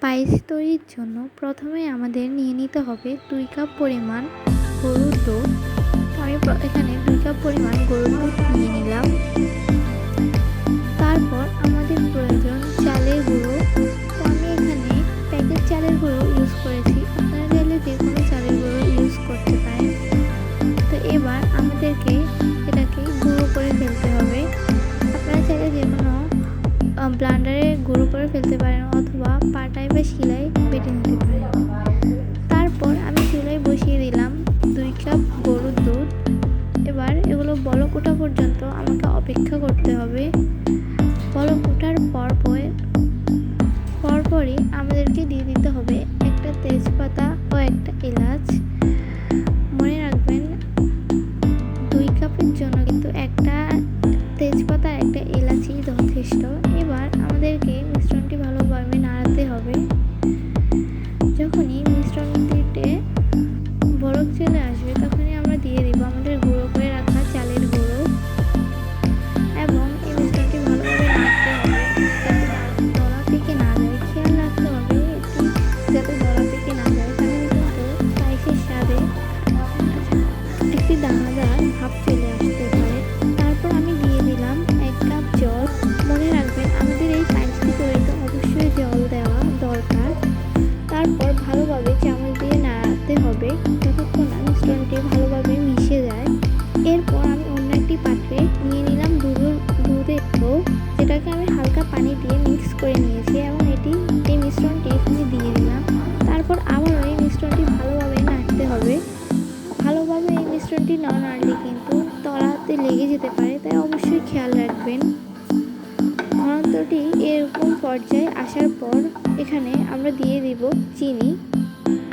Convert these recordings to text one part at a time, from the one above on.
পায়েস তৈরির জন্য প্রথমে আমাদের নিয়ে নিতে হবে 2 কাপ পরিমাণ গরুর দুধ। আমি এখানে 2 কাপ পরিমাণ গরুর দুধ নিয়ে নিলাম। তারপর আমাদের প্রয়োজন চালের গুঁড়ো। তো আমি এখানে প্যাকেট চালের গুঁড়ো ইউজ করেছি, আপনারা চাইলে যে কোনো চালের গুঁড়ো ইউজ করতে পারেন। তো এবার আমাদেরকে এটাকে গুঁড়ো করে ফেলতে হবে। আপনারা চাইলে যে কোনো ব্লেন্ডারে গুঁড়ো করে ফেলতে পারেন অথবা পাটায় বা শিলায় বেটে নিতে পারেন। তারপর আমি চুলায় বসিয়ে দিলাম 2 কাপ গরুর দুধ। এবার এগুলো বলক ওঠা পর্যন্ত আমাকে অপেক্ষা করতে হবে। বলক ওঠার পরপরই আমাদেরকে দিয়ে দিতে হবে একটা তেজপাতা ও একটা এলাচ। মনে রাখবেন 2 কাপের জন্য কিন্তু একটা তেজপাতা আর একটা এলাচি যথেষ্ট। এবার আমাদেরকে মিশ্রণটি ভালোভাবে নাড়াতে হবে। যখনই মিশ্রণটিতে বলক চলে আসবে তখনই আমরা দিয়ে দিব আমাদের গুঁড়ো করে রাখা চালের গুঁড়ো এবং এই মিশ্রণটি ভালোভাবে নাড়তে হবে যাতে দলা পেকে না যায়। খেয়াল রাখতে হবে এটি যাতে দলা পেকে না যায়, তাহলে কিন্তু পায়েসের স্বাদে একটি দানাদার ভাব চলে আসতে পারে। তারপর আমি দিয়ে দিলাম 1 কাপ জল। মনে রাখবেন আমাদের এই পায়েসটি তৈরিতে অবশ্যই জল দেওয়া দরকার। তারপর ভালোভাবে চামচ দিয়ে নাড়াতে হবে যতক্ষণ না মিশ্রণটি ভালোভাবে মিশে যায়। এরপর আমি অন্য একটি পাত্রে নিয়ে নিলাম দুধের ডো, যেটাকে আমি হালকা পানি দিয়ে মিক্স করে নিয়েছি এবং এই মিশ্রণটি এখানে দিয়ে দিলাম। তারপর আবারও এই মিশ্রণটি ভালোভাবে নাড়তে হবে। ভালোভাবে এই মিশ্রণটি না নাড়লে কিন্তু তলাতে লেগে যেতে পারে, তাই অবশ্যই খেয়াল রাখবেন। ঘনত্বটি এরকম পর্যায়ে আসার পর এখানে আমরা দিয়ে দিব চিনি।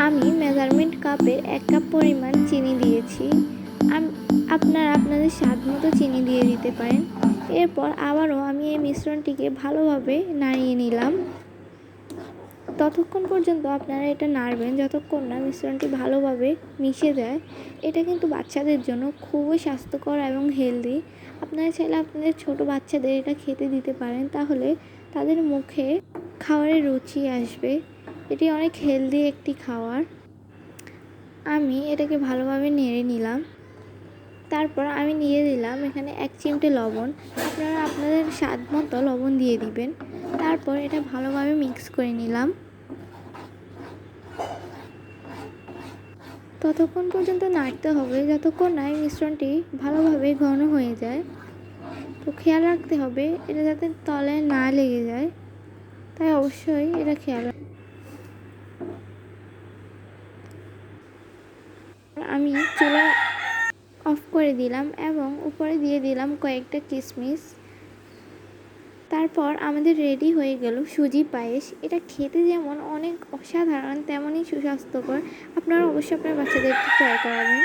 আমি মেজারমেন্ট কাপের 1 কাপ পরিমাণ চিনি দিয়েছি। আপনারা আপনাদের স্বাদ মতো চিনি দিয়ে দিতে পারেন। এরপর আবারও আমি এই মিশ্রণটিকে ভালোভাবে নাড়িয়ে নিলাম। ততক্ষণ পর্যন্ত আপনারা এটা নাড়বেন যতক্ষণ না মিশ্রণটি ভালোভাবে মিশে যায়। এটা কিন্তু বাচ্চাদের জন্য খুবই স্বাস্থ্যকর এবং হেলদি। আপনারা চাইলে আপনাদের ছোট বাচ্চাদের এটা খেতে দিতে পারেন, তাহলে তাদের মুখে খাবারের রুচি আসবে। এটি অনেক হেলদি একটি খাবার। আমি এটাকে ভালোভাবে নেড়ে নিলাম। তারপর আমি দিয়ে দিলাম এখানে 1 চিমটে লবণ। আপনারা আপনাদের স্বাদ মতো লবণ দিয়ে দিবেন। তারপর এটা ভালোভাবে মিক্স করে নিলাম। ততক্ষণ পর্যন্ত নাড়তে হবে যতক্ষণ না এই মিশ্রণটি ভালোভাবে ঘন হয়ে যায়। তো খেয়াল রাখতে হবে এটা যাতে তলায় না লেগে যায়, তাই অবশ্যই এটা খেয়াল আমি চুলা অফ করে দিলাম এবং উপরে দিয়ে দিলাম কয়েকটা কিশমিশ। তারপর আমাদের রেডি হয়ে গেল সুজি পায়েস। এটা খেতে যেমন অনেক অসাধারণ তেমনই সুস্বাস্থ্যকর। আপনারা অবশ্যই আপনার বাচ্চাদেরকে ট্রাই করাবেন।